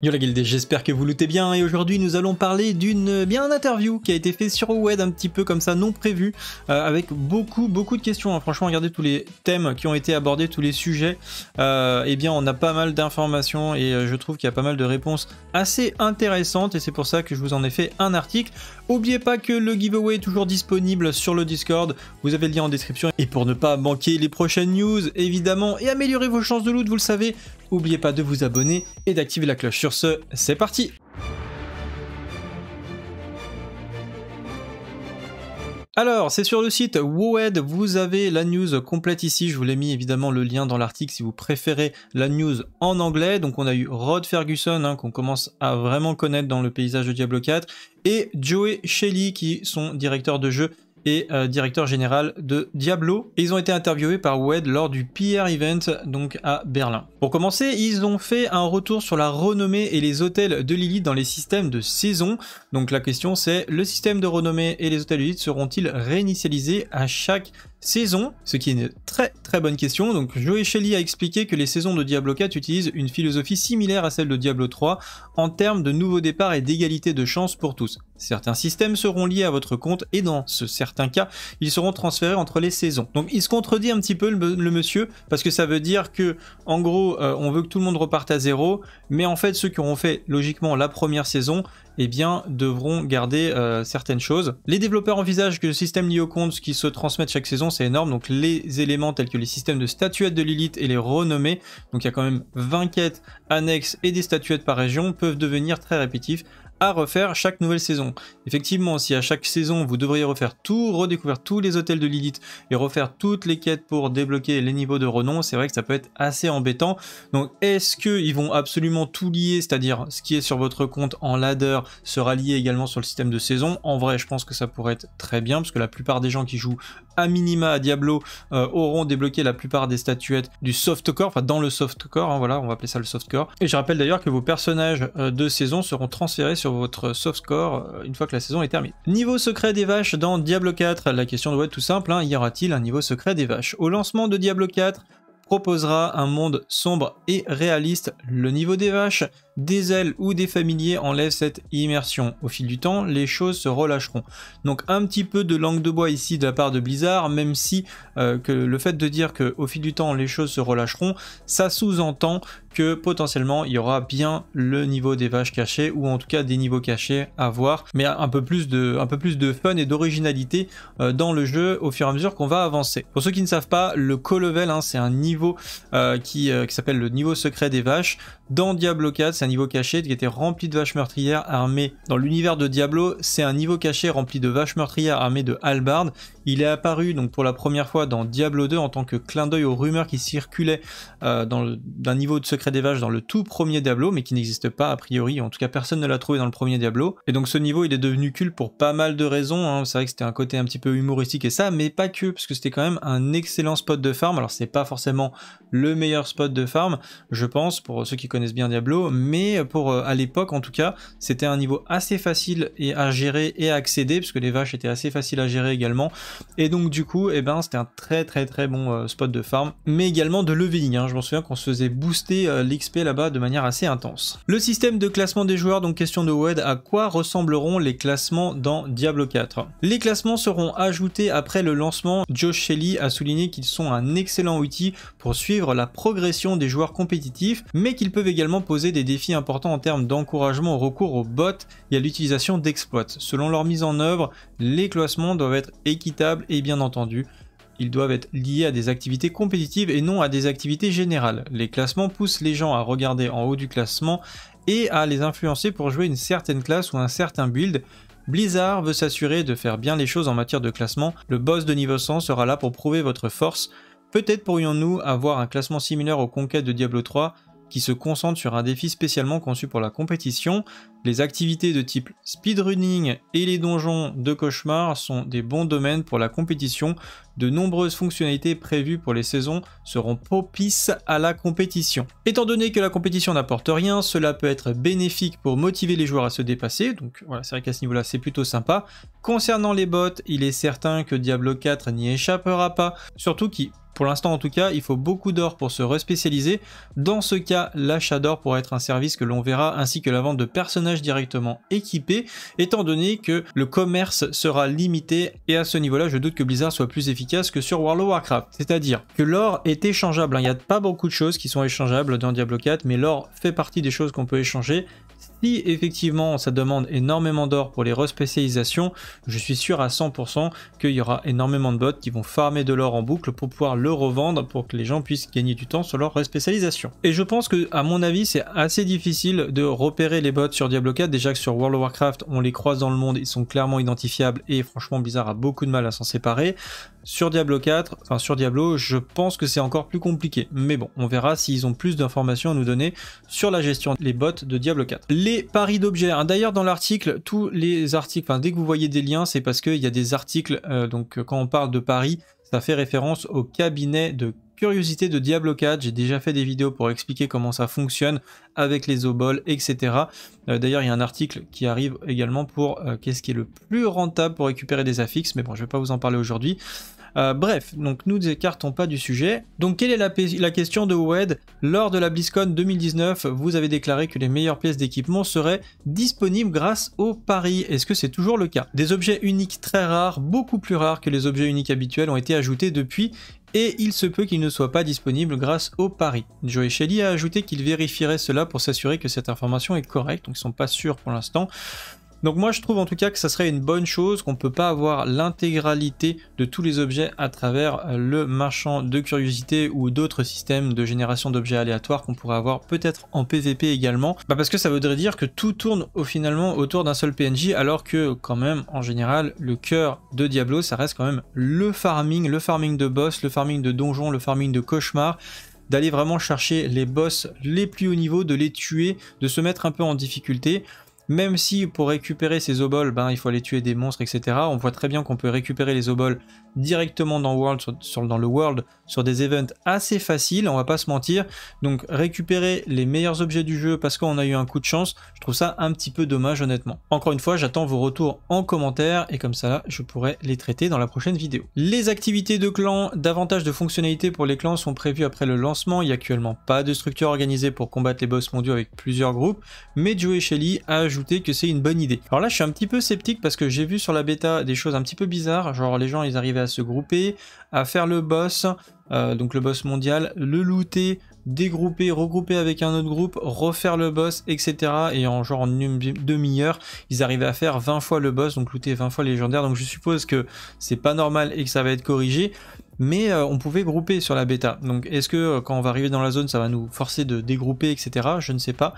Yo la guilde, j'espère que vous lootez bien et aujourd'hui nous allons parler d'une interview qui a été faite sur WED un petit peu comme ça, non prévu, avec beaucoup de questions. Hein. Franchement, regardez tous les thèmes qui ont été abordés, tous les sujets. Eh bien, on a pas mal d'informations et je trouve qu'il y a pas mal de réponses assez intéressantes et c'est pour ça que je vous en ai fait un article. N'oubliez pas que le giveaway est toujours disponible sur le Discord, vous avez le lien en description. Et pour ne pas manquer les prochaines news, évidemment, et améliorer vos chances de loot, vous le savez, n'oubliez pas de vous abonner et d'activer la cloche. Sur ce, c'est parti! Alors, c'est sur le site WOED, vous avez la news complète ici, je vous l'ai mis évidemment le lien dans l'article si vous préférez la news en anglais. Donc on a eu Rod Ferguson, hein, qu'on commence à vraiment connaître dans le paysage de Diablo 4, et Joey Shelley qui sont directeurs de jeu et directeur général de Diablo. Et ils ont été interviewés par WED lors du PR Event donc à Berlin. Pour commencer, ils ont fait un retour sur la renommée et les hôtels de Lilith dans les systèmes de saison. Donc la question c'est, le système de renommée et les hôtels de Lilith seront-ils réinitialisés à chaque saison? Ce qui est une très bonne question. Donc Joey Shelley a expliqué que les saisons de Diablo 4 utilisent une philosophie similaire à celle de Diablo 3 en termes de nouveaux départs et d'égalité de chance pour tous. Certains systèmes seront liés à votre compte et dans certains cas, ils seront transférés entre les saisons. Donc il se contredit un petit peu le monsieur, parce que ça veut dire que en gros on veut que tout le monde reparte à zéro, mais en fait ceux qui auront fait logiquement la première saison, eh bien, devront garder certaines choses. Les développeurs envisagent que le système lié au compte qui se transmettent chaque saison, c'est énorme. Donc les éléments tels que les systèmes de statuettes de Lilith et les renommées, donc il y a quand même 20 quêtes annexes et des statuettes par région, peuvent devenir très répétitifs à refaire chaque nouvelle saison. Effectivement, si à chaque saison vous devriez refaire tout, redécouvrir tous les hôtels de Lilith et refaire toutes les quêtes pour débloquer les niveaux de renom, c'est vrai que ça peut être assez embêtant. Donc est-ce qu'ils vont absolument tout lier, c'est-à-dire ce qui est sur votre compte en ladder sera lié également sur le système de saison? En vrai, je pense que ça pourrait être très bien, parce que la plupart des gens qui jouent à minima à Diablo auront débloqué la plupart des statuettes du softcore, enfin dans le softcore, hein, voilà, on va appeler ça le softcore. Et je rappelle d'ailleurs que vos personnages de saison seront transférés sur votre softcore une fois que la saison est terminée. Niveau secret des vaches dans Diablo 4, la question doit être tout simple, hein, y aura-t-il un niveau secret des vaches? Au lancement de Diablo 4, proposera un monde sombre et réaliste. Le niveau des vaches, des ailes ou des familiers enlève cette immersion. Au fil du temps, les choses se relâcheront. Donc un petit peu de langue de bois ici de la part de Blizzard, même si que le fait de dire qu'au fil du temps les choses se relâcheront, ça sous-entend que potentiellement il y aura bien le niveau des vaches cachées, ou en tout cas des niveaux cachés à voir, mais un peu plus de fun et d'originalité dans le jeu au fur et à mesure qu'on va avancer. Pour ceux qui ne savent pas, le co-level, hein, c'est un niveau qui s'appelle le niveau secret des vaches. Dans Diablo 4, c'est un niveau caché qui était rempli de vaches meurtrières armées. Dans l'univers de Diablo, c'est un niveau caché rempli de vaches meurtrières armées de hallebardes. Il est apparu donc pour la première fois dans Diablo 2 en tant que clin d'œil aux rumeurs qui circulaient d'un niveau de secret des vaches dans le tout premier Diablo, mais qui n'existe pas a priori, en tout cas personne ne l'a trouvé dans le premier Diablo. Et donc ce niveau il est devenu culte pour pas mal de raisons, hein. C'est vrai que c'était un côté un petit peu humoristique et ça, mais pas que, parce que c'était quand même un excellent spot de farm. Alors c'est pas forcément le meilleur spot de farm, je pense, pour ceux qui connaissent bien Diablo, mais pour à l'époque en tout cas, c'était un niveau assez facile et à gérer et à accéder, parce que les vaches étaient assez faciles à gérer également. Et donc du coup, eh ben, c'était un très bon spot de farm, mais également de leveling, hein. Je m'en souviens qu'on se faisait booster l'XP là-bas de manière assez intense. Le système de classement des joueurs, donc question de WED, à quoi ressembleront les classements dans Diablo 4? Les classements seront ajoutés après le lancement. Joe Shelley a souligné qu'ils sont un excellent outil pour suivre la progression des joueurs compétitifs, mais qu'ils peuvent également poser des défis importants en termes d'encouragement au recours aux bots et à l'utilisation d'exploits. Selon leur mise en œuvre, les classements doivent être équitables et bien entendu, ils doivent être liés à des activités compétitives et non à des activités générales. Les classements poussent les gens à regarder en haut du classement et à les influencer pour jouer une certaine classe ou un certain build. Blizzard veut s'assurer de faire bien les choses en matière de classement. Le boss de niveau 100 sera là pour prouver votre force. Peut-être pourrions-nous avoir un classement similaire aux conquêtes de Diablo 3 qui se concentre sur un défi spécialement conçu pour la compétition. Les activités de type speedrunning et les donjons de cauchemar sont des bons domaines pour la compétition. De nombreuses fonctionnalités prévues pour les saisons seront propices à la compétition. Étant donné que la compétition n'apporte rien, cela peut être bénéfique pour motiver les joueurs à se dépasser, donc voilà, c'est vrai qu'à ce niveau-là c'est plutôt sympa. Concernant les bots, il est certain que Diablo 4 n'y échappera pas, surtout qu'il Pour l'instant en tout cas, il faut beaucoup d'or pour se respécialiser. Dans ce cas, l'achat d'or pourrait être un service que l'on verra, ainsi que la vente de personnages directement équipés, étant donné que le commerce sera limité, et à ce niveau-là, je doute que Blizzard soit plus efficace que sur World of Warcraft. C'est-à-dire que l'or est échangeable, il n'y a pas beaucoup de choses qui sont échangeables dans Diablo 4, mais l'or fait partie des choses qu'on peut échanger. Si effectivement ça demande énormément d'or pour les respécialisations, je suis sûr à 100% qu'il y aura énormément de bots qui vont farmer de l'or en boucle pour pouvoir le revendre pour que les gens puissent gagner du temps sur leur respécialisation. Et je pense que, à mon avis, c'est assez difficile de repérer les bots sur Diablo 4. Déjà que sur World of Warcraft, on les croise dans le monde, ils sont clairement identifiables et franchement Blizzard a beaucoup de mal à s'en séparer. Sur Diablo 4, enfin sur Diablo, je pense que c'est encore plus compliqué. Mais bon, on verra s'ils ont plus d'informations à nous donner sur la gestion des bots de Diablo 4. Les paris d'objets, hein. D'ailleurs dans l'article, tous les articles, enfin dès que vous voyez des liens, c'est parce qu'il y a des articles, donc quand on parle de paris, ça fait référence au cabinet de curiosité de Diablo 4. J'ai déjà fait des vidéos pour expliquer comment ça fonctionne avec les obols, etc. D'ailleurs, il y a un article qui arrive également pour qu'est-ce qui est le plus rentable pour récupérer des affixes, mais bon, je ne vais pas vous en parler aujourd'hui. Bref, donc nous ne écartons pas du sujet. Donc quelle est la question de WoW? Lors de la BlizzCon 2019, vous avez déclaré que les meilleures pièces d'équipement seraient disponibles grâce aux paris. Est-ce que c'est toujours le cas? Des objets uniques très rares, beaucoup plus rares que les objets uniques habituels, ont été ajoutés depuis, et il se peut qu'ils ne soient pas disponibles grâce aux paris. Joey Shelley a ajouté qu'il vérifierait cela pour s'assurer que cette information est correcte, donc ils ne sont pas sûrs pour l'instant. Donc moi je trouve en tout cas que ça serait une bonne chose, qu'on ne peut pas avoir l'intégralité de tous les objets à travers le marchand de curiosité ou d'autres systèmes de génération d'objets aléatoires qu'on pourrait avoir peut-être en PVP également. Parce que ça voudrait dire que tout tourne finalement autour d'un seul PNJ, alors que quand même en général le cœur de Diablo ça reste quand même le farming de boss, le farming de donjons, le farming de cauchemars, d'aller vraiment chercher les boss les plus hauts niveaux, de les tuer, de se mettre un peu en difficulté. Même si pour récupérer ces obols, il faut aller tuer des monstres, etc. On voit très bien qu'on peut récupérer les obols directement dans World, dans le World, sur des events assez faciles, on va pas se mentir. Donc récupérer les meilleurs objets du jeu parce qu'on a eu un coup de chance, je trouve ça un petit peu dommage honnêtement. Encore une fois, j'attends vos retours en commentaire et comme ça, je pourrai les traiter dans la prochaine vidéo. Les activités de clan, davantage de fonctionnalités pour les clans sont prévues après le lancement. Il n'y a actuellement pas de structure organisée pour combattre les boss mondiaux avec plusieurs groupes, mais Joey Shelley a ajouté que c'est une bonne idée. Alors là, je suis un petit peu sceptique parce que j'ai vu sur la bêta des choses un petit peu bizarres, genre les gens ils arrivaient à se grouper, à faire le boss, donc le boss mondial, le looter, dégrouper, regrouper avec un autre groupe, refaire le boss, etc. Et en une demi-heure, ils arrivaient à faire 20 fois le boss, donc looter 20 fois les légendaires. Donc je suppose que c'est pas normal et que ça va être corrigé. Mais on pouvait grouper sur la bêta. Donc est-ce que quand on va arriver dans la zone, ça va nous forcer de dégrouper, etc. Je ne sais pas.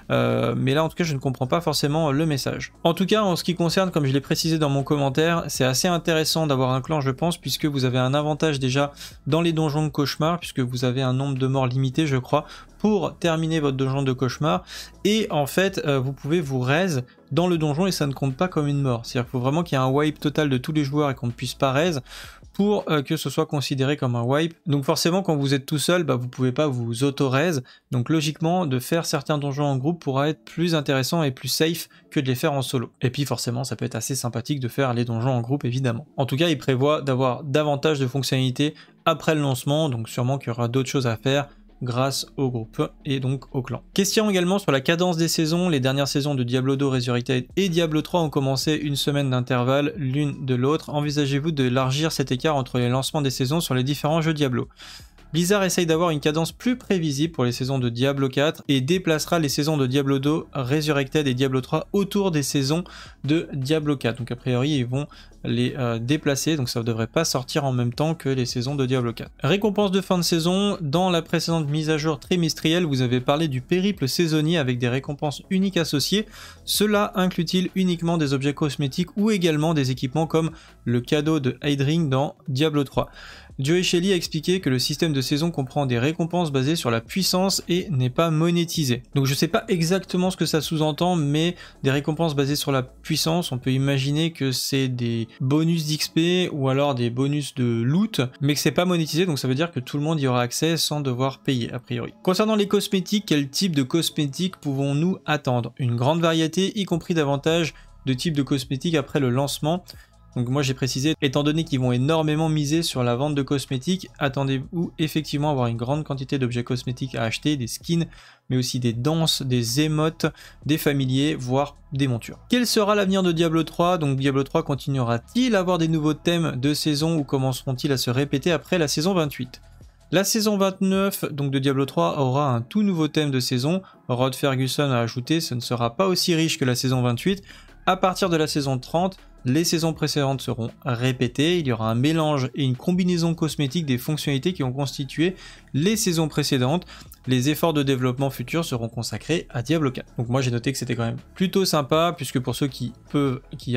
Mais là en tout cas je ne comprends pas forcément le message. En tout cas en ce qui concerne, comme je l'ai précisé dans mon commentaire, c'est assez intéressant d'avoir un clan je pense, puisque vous avez un avantage déjà dans les donjons de cauchemar, puisque vous avez un nombre de morts limité je crois, pour terminer votre donjon de cauchemar, et en fait vous pouvez vous raise dans le donjon et ça ne compte pas comme une mort. C'est-à-dire qu'il faut vraiment qu'il y ait un wipe total de tous les joueurs et qu'on ne puisse pas raise pour que ce soit considéré comme un wipe. Donc forcément quand vous êtes tout seul, vous pouvez pas vous auto-raise, donc logiquement de faire certains donjons en groupe pourra être plus intéressant et plus safe que de les faire en solo. Et puis forcément ça peut être assez sympathique de faire les donjons en groupe évidemment. En tout cas il prévoit d'avoir davantage de fonctionnalités après le lancement, donc sûrement qu'il y aura d'autres choses à faire grâce au groupe et donc au clan. Question également sur la cadence des saisons. Les dernières saisons de Diablo 2 Resurrected et Diablo 3 ont commencé une semaine d'intervalle l'une de l'autre. Envisagez-vous d'élargir cet écart entre les lancements des saisons sur les différents jeux Diablo? Blizzard essaye d'avoir une cadence plus prévisible pour les saisons de Diablo 4 et déplacera les saisons de Diablo 2, Resurrected et Diablo 3 autour des saisons de Diablo 4. Donc a priori ils vont les déplacer, donc ça ne devrait pas sortir en même temps que les saisons de Diablo 4. Récompense de fin de saison. Dans la précédente mise à jour trimestrielle, vous avez parlé du périple saisonnier avec des récompenses uniques associées. Cela inclut-il uniquement des objets cosmétiques ou également des équipements comme le cadeau de Hydring dans Diablo 3? Joey Shelley a expliqué que le système de saison comprend des récompenses basées sur la puissance et n'est pas monétisé. Donc je sais pas exactement ce que ça sous-entend, mais des récompenses basées sur la puissance, on peut imaginer que c'est des bonus d'XP ou alors des bonus de loot, mais que c'est pas monétisé, donc ça veut dire que tout le monde y aura accès sans devoir payer a priori. Concernant les cosmétiques, quel type de cosmétiques pouvons-nous attendre? Une grande variété, y compris davantage de types de cosmétiques après le lancement. Donc moi j'ai précisé, étant donné qu'ils vont énormément miser sur la vente de cosmétiques, attendez-vous effectivement à avoir une grande quantité d'objets cosmétiques à acheter, des skins, mais aussi des danses, des émotes, des familiers, voire des montures. Quel sera l'avenir de Diablo 3? Donc Diablo 3 continuera-t-il à avoir des nouveaux thèmes de saison ou commenceront-ils à se répéter après la saison 28? La saison 29 donc de Diablo 3 aura un tout nouveau thème de saison. Rod Ferguson a ajouté, ce ne sera pas aussi riche que la saison 28. À partir de la saison 30, les saisons précédentes seront répétées, il y aura un mélange et une combinaison cosmétique des fonctionnalités qui ont constitué les saisons précédentes. Les efforts de développement futurs seront consacrés à Diablo 4. Donc moi j'ai noté que c'était quand même plutôt sympa, puisque pour ceux qui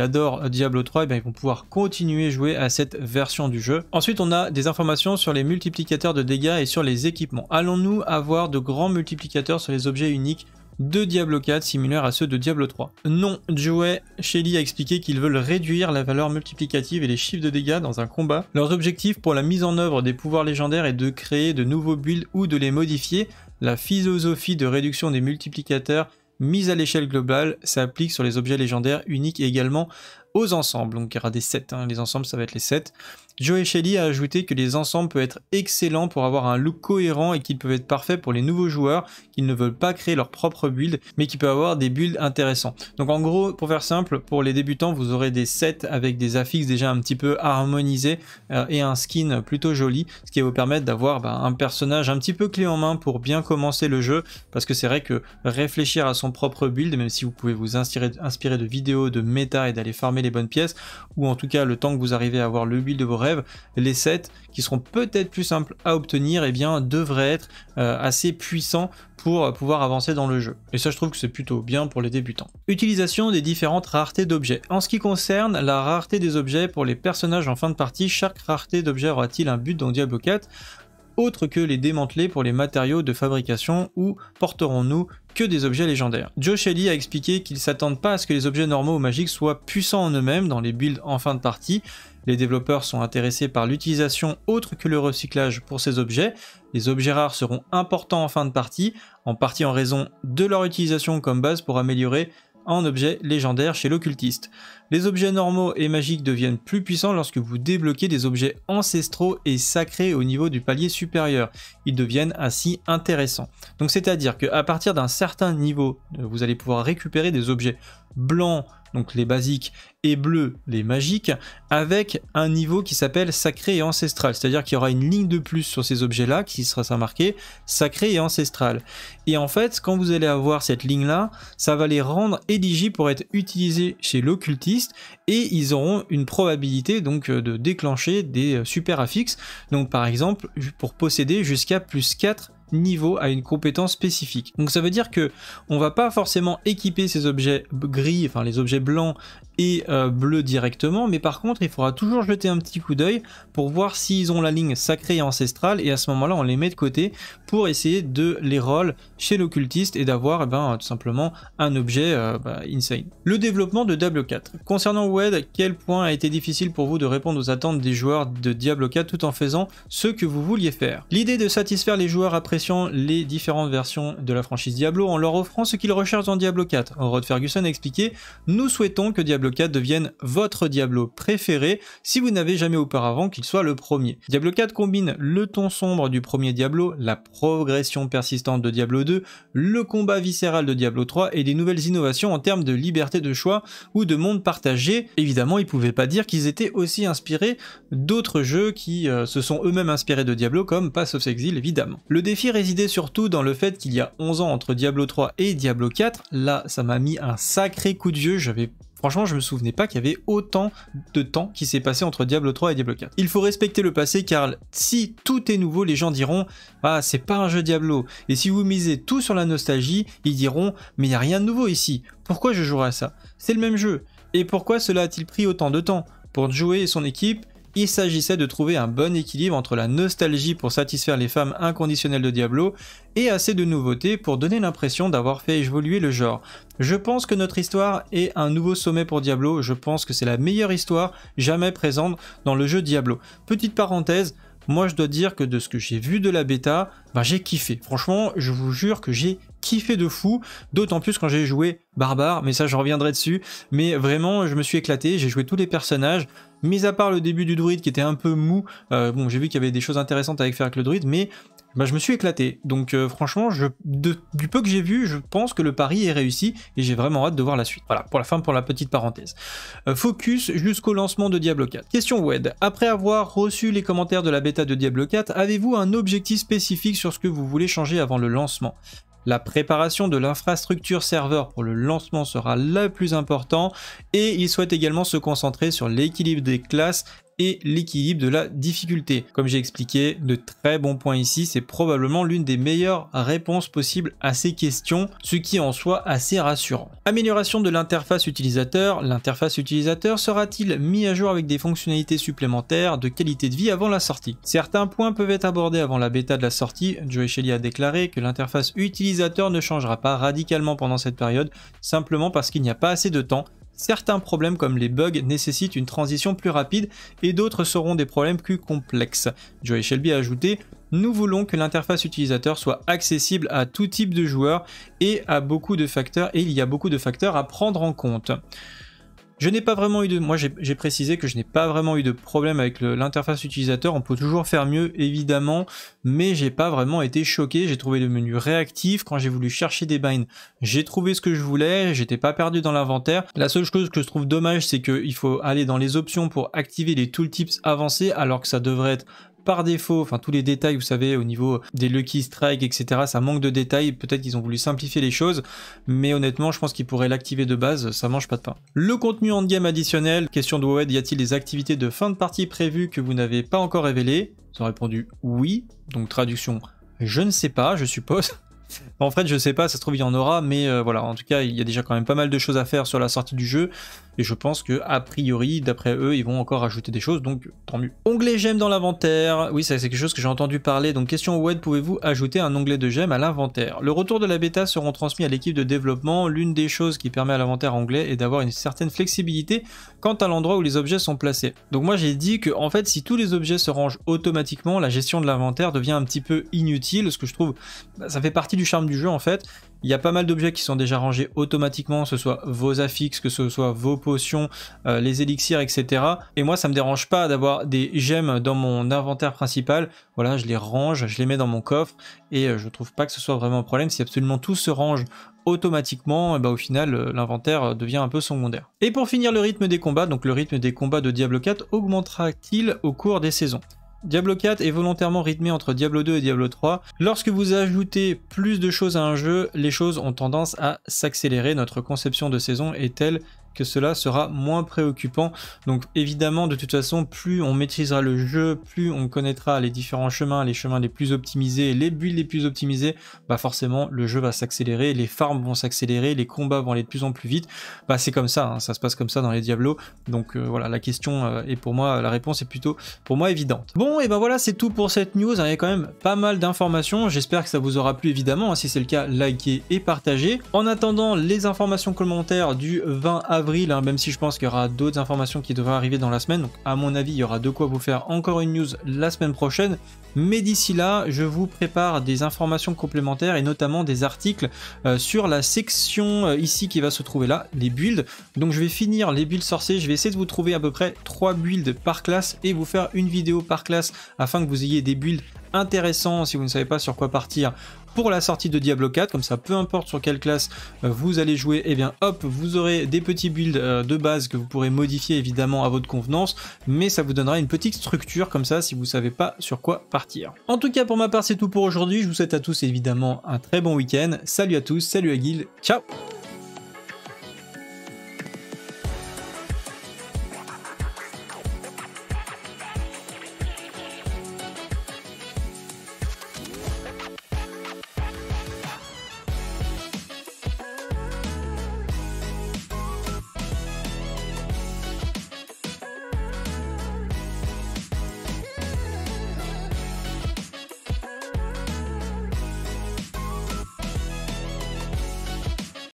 adorent Diablo 3, ils vont pouvoir continuer à jouer à cette version du jeu. Ensuite on a des informations sur les multiplicateurs de dégâts et sur les équipements. Allons-nous avoir de grands multiplicateurs sur les objets uniques de Diablo 4 similaires à ceux de Diablo 3? Non, Joey Shelley a expliqué qu'ils veulent réduire la valeur multiplicative et les chiffres de dégâts dans un combat. Leur objectif pour la mise en œuvre des pouvoirs légendaires est de créer de nouveaux builds ou de les modifier. La philosophie de réduction des multiplicateurs mise à l'échelle globale s'applique sur les objets légendaires uniques et également aux ensembles. Donc il y aura des sets, les ensembles ça va être les sets. Joey Shelley a ajouté que les ensembles peuvent être excellents pour avoir un look cohérent et qu'ils peuvent être parfaits pour les nouveaux joueurs qui ne veulent pas créer leur propre build mais qui peuvent avoir des builds intéressants. Donc en gros, pour faire simple, pour les débutants, vous aurez des sets avec des affixes déjà un petit peu harmonisés et un skin plutôt joli, ce qui va vous permettre d'avoir un personnage un petit peu clé en main pour bien commencer le jeu, parce que c'est vrai que réfléchir à son propre build, même si vous pouvez vous inspirer de vidéos, de méta et d'aller farmer les bonnes pièces, ou en tout cas le temps que vous arrivez à avoir le build de vos rêves, les sets qui seront peut-être plus simples à obtenir devraient être assez puissants pour pouvoir avancer dans le jeu. Et ça je trouve que c'est plutôt bien pour les débutants. Utilisation des différentes raretés d'objets. En ce qui concerne la rareté des objets pour les personnages en fin de partie, chaque rareté d'objet aura-t-il un but dans Diablo 4 autre que les démanteler pour les matériaux de fabrication, ou porterons-nous que des objets légendaires? Joey Shelley a expliqué qu'ils ne s'attendent pas à ce que les objets normaux ou magiques soient puissants en eux-mêmes dans les builds en fin de partie. Les développeurs sont intéressés par l'utilisation autre que le recyclage pour ces objets. Les objets rares seront importants en fin de partie en raison de leur utilisation comme base pour améliorer en objets légendaires chez l'occultiste. Les objets normaux et magiques deviennent plus puissants lorsque vous débloquez des objets ancestraux et sacrés au niveau du palier supérieur. Ils deviennent ainsi intéressants. Donc c'est-à-dire qu'à partir d'un certain niveau, vous allez pouvoir récupérer des objets blancs, donc les basiques, et bleus, les magiques, avec un niveau qui s'appelle sacré et ancestral. C'est-à-dire qu'il y aura une ligne de plus sur ces objets-là qui sera marquée sacré et ancestral. Et en fait, quand vous allez avoir cette ligne-là, ça va les rendre éligibles pour être utilisés chez l'occultiste, et ils auront une probabilité donc de déclencher des super affixes. Donc par exemple, pour posséder jusqu'à plus 4 niveau à une compétence spécifique. Donc ça veut dire que on va pas forcément équiper ces objets gris, enfin les objets blancs et bleus directement, mais par contre il faudra toujours jeter un petit coup d'œil pour voir s'ils ont la ligne sacrée et ancestrale, et à ce moment là on les met de côté pour essayer de les roll chez l'occultiste et d'avoir tout simplement un objet insane. Le développement de Diablo 4. Concernant WoD, quel point a été difficile pour vous de répondre aux attentes des joueurs de Diablo 4 tout en faisant ce que vous vouliez faire? L'idée de satisfaire les joueurs appréciant les différentes versions de la franchise Diablo en leur offrant ce qu'ils recherchent dans Diablo 4. Rod Ferguson a expliqué: nous souhaitons que Diablo 4 devienne votre Diablo préféré si vous n'avez jamais auparavant qu'il soit le premier. Diablo 4 combine le ton sombre du premier Diablo, la progression persistante de Diablo 2, le combat viscéral de Diablo 3 et des nouvelles innovations en termes de liberté de choix ou de monde partagé. Évidemment, ils ne pouvaient pas dire qu'ils étaient aussi inspirés d'autres jeux qui se sont eux-mêmes inspirés de Diablo, comme Path of Exile évidemment. Le défi résidait surtout dans le fait qu'il y a 11 ans entre Diablo 3 et Diablo 4. Là, ça m'a mis un sacré coup de vieux. Franchement, je me souvenais pas qu'il y avait autant de temps qui s'est passé entre Diablo 3 et Diablo 4. Il faut respecter le passé, car si tout est nouveau, les gens diront « Ah, c'est pas un jeu Diablo ». Et si vous misez tout sur la nostalgie, ils diront « Mais il n'y a rien de nouveau ici. Pourquoi je jouerai à ça? C'est le même jeu. Et pourquoi cela a-t-il pris autant de temps ?» Pour Joey et son équipe, il s'agissait de trouver un bon équilibre entre la nostalgie pour satisfaire les fans inconditionnelles de Diablo et assez de nouveautés pour donner l'impression d'avoir fait évoluer le genre. Je pense que notre histoire est un nouveau sommet pour Diablo, je pense que c'est la meilleure histoire jamais présente dans le jeu Diablo. Petite parenthèse, moi je dois dire que de ce que j'ai vu de la bêta, bah, j'ai kiffé. Franchement, je vous jure que j'ai kiffé de fou, d'autant plus quand j'ai joué Barbare, mais ça je reviendrai dessus, mais vraiment je me suis éclaté, j'ai joué tous les personnages, mis à part le début du druide qui était un peu mou, bon j'ai vu qu'il y avait des choses intéressantes à faire avec le druide, mais bah, je me suis éclaté, donc franchement, du peu que j'ai vu, je pense que le pari est réussi, et j'ai vraiment hâte de voir la suite. Voilà, pour la fin, pour la petite parenthèse. Focus jusqu'au lancement de Diablo 4. Question Wed, après avoir reçu les commentaires de la bêta de Diablo 4, avez-vous un objectif spécifique sur ce que vous voulez changer avant le lancement ? La préparation de l'infrastructure serveur pour le lancement sera la plus importante, et il souhaite également se concentrer sur l'équilibre des classes et l'équilibre de la difficulté. Comme j'ai expliqué, de très bons points ici, c'est probablement l'une des meilleures réponses possibles à ces questions, ce qui en soit assez rassurant. Amélioration de l'interface utilisateur. L'interface utilisateur sera-t-il mis à jour avec des fonctionnalités supplémentaires de qualité de vie avant la sortie? Certains points peuvent être abordés avant la bêta de la sortie. Joey Shelley a déclaré que l'interface utilisateur ne changera pas radicalement pendant cette période, simplement parce qu'il n'y a pas assez de temps. Certains problèmes comme les bugs nécessitent une transition plus rapide et d'autres seront des problèmes plus complexes. Joey Shelby a ajouté « Nous voulons que l'interface utilisateur soit accessible à tout type de joueurs et il y a beaucoup de facteurs à prendre en compte. » Je n'ai pas vraiment eu de... Moi j'ai précisé que je n'ai pas vraiment eu de problème avec l'interface utilisateur, on peut toujours faire mieux évidemment, mais j'ai pas vraiment été choqué, j'ai trouvé le menu réactif, quand j'ai voulu chercher des binds, j'ai trouvé ce que je voulais, j'étais pas perdu dans l'inventaire. La seule chose que je trouve dommage, c'est qu'il faut aller dans les options pour activer les tooltips avancés, alors que ça devrait être par défaut, enfin tous les détails, vous savez, au niveau des Lucky Strike, etc., ça manque de détails, peut-être qu'ils ont voulu simplifier les choses, mais honnêtement, je pense qu'ils pourraient l'activer de base, ça mange pas de pain. Le contenu endgame additionnel, question de WoW, y a-t-il des activités de fin de partie prévues que vous n'avez pas encore révélées? Ils ont répondu oui, donc traduction, je ne sais pas, je suppose. En fait, je sais pas, ça se trouve il y en aura, mais voilà, en tout cas, il y a déjà quand même pas mal de choses à faire sur la sortie du jeu, et je pense que a priori, d'après eux, ils vont encore ajouter des choses, donc tant mieux. Onglet gemmes dans l'inventaire, oui, ça c'est quelque chose que j'ai entendu parler, donc question Wed, pouvez-vous ajouter un onglet de gemmes à l'inventaire? Le retour de la bêta seront transmis à l'équipe de développement, l'une des choses qui permet à l'inventaire onglet est d'avoir une certaine flexibilité quant à l'endroit où les objets sont placés. Donc moi j'ai dit que en fait, si tous les objets se rangent automatiquement, la gestion de l'inventaire devient un petit peu inutile, ce que je trouve, ça fait partie du charme du jeu en fait. Il y a pas mal d'objets qui sont déjà rangés automatiquement, que ce soit vos affixes, que ce soit vos potions, les élixirs, etc. Et moi, ça me dérange pas d'avoir des gemmes dans mon inventaire principal. Voilà, je les range, je les mets dans mon coffre, et je trouve pas que ce soit vraiment un problème. Si absolument tout se range automatiquement, et bah, au final, l'inventaire devient un peu secondaire. Et pour finir, le rythme des combats. Donc le rythme des combats de Diablo 4 augmentera-t-il au cours des saisons? Diablo 4 est volontairement rythmé entre Diablo 2 et Diablo 3. Lorsque vous ajoutez plus de choses à un jeu, les choses ont tendance à s'accélérer. Notre conception de saison est telle que cela sera moins préoccupant. Donc évidemment, de toute façon, plus on maîtrisera le jeu, plus on connaîtra les différents chemins, les chemins les plus optimisés, les builds les plus optimisés, bah forcément le jeu va s'accélérer, les farms vont s'accélérer, les combats vont aller de plus en plus vite. Bah c'est comme ça, hein, ça se passe comme ça dans les Diablos. Donc voilà, la question est pour moi, la réponse est plutôt pour moi évidente. Bon, et ben voilà, c'est tout pour cette news. Il y a quand même pas mal d'informations. J'espère que ça vous aura plu évidemment. Si c'est le cas, likez et partagez. En attendant, les informations commentaires du 20 avril, hein, même si je pense qu'il y aura d'autres informations qui devraient arriver dans la semaine. Donc à mon avis, il y aura de quoi vous faire encore une news la semaine prochaine. Mais d'ici là, je vous prépare des informations complémentaires et notamment des articles sur la section ici qui va se trouver là, les builds. Donc je vais finir les builds sorciers, je vais essayer de vous trouver à peu près 3 builds par classe et vous faire une vidéo par classe afin que vous ayez des builds intéressants si vous ne savez pas sur quoi partir pour la sortie de Diablo 4, comme ça peu importe sur quelle classe vous allez jouer, et bien hop, vous aurez des petits builds de base que vous pourrez modifier évidemment à votre convenance, mais ça vous donnera une petite structure comme ça si vous savez pas sur quoi partir. En tout cas pour ma part c'est tout pour aujourd'hui, je vous souhaite à tous évidemment un très bon week-end, salut à tous, salut à Guil, ciao.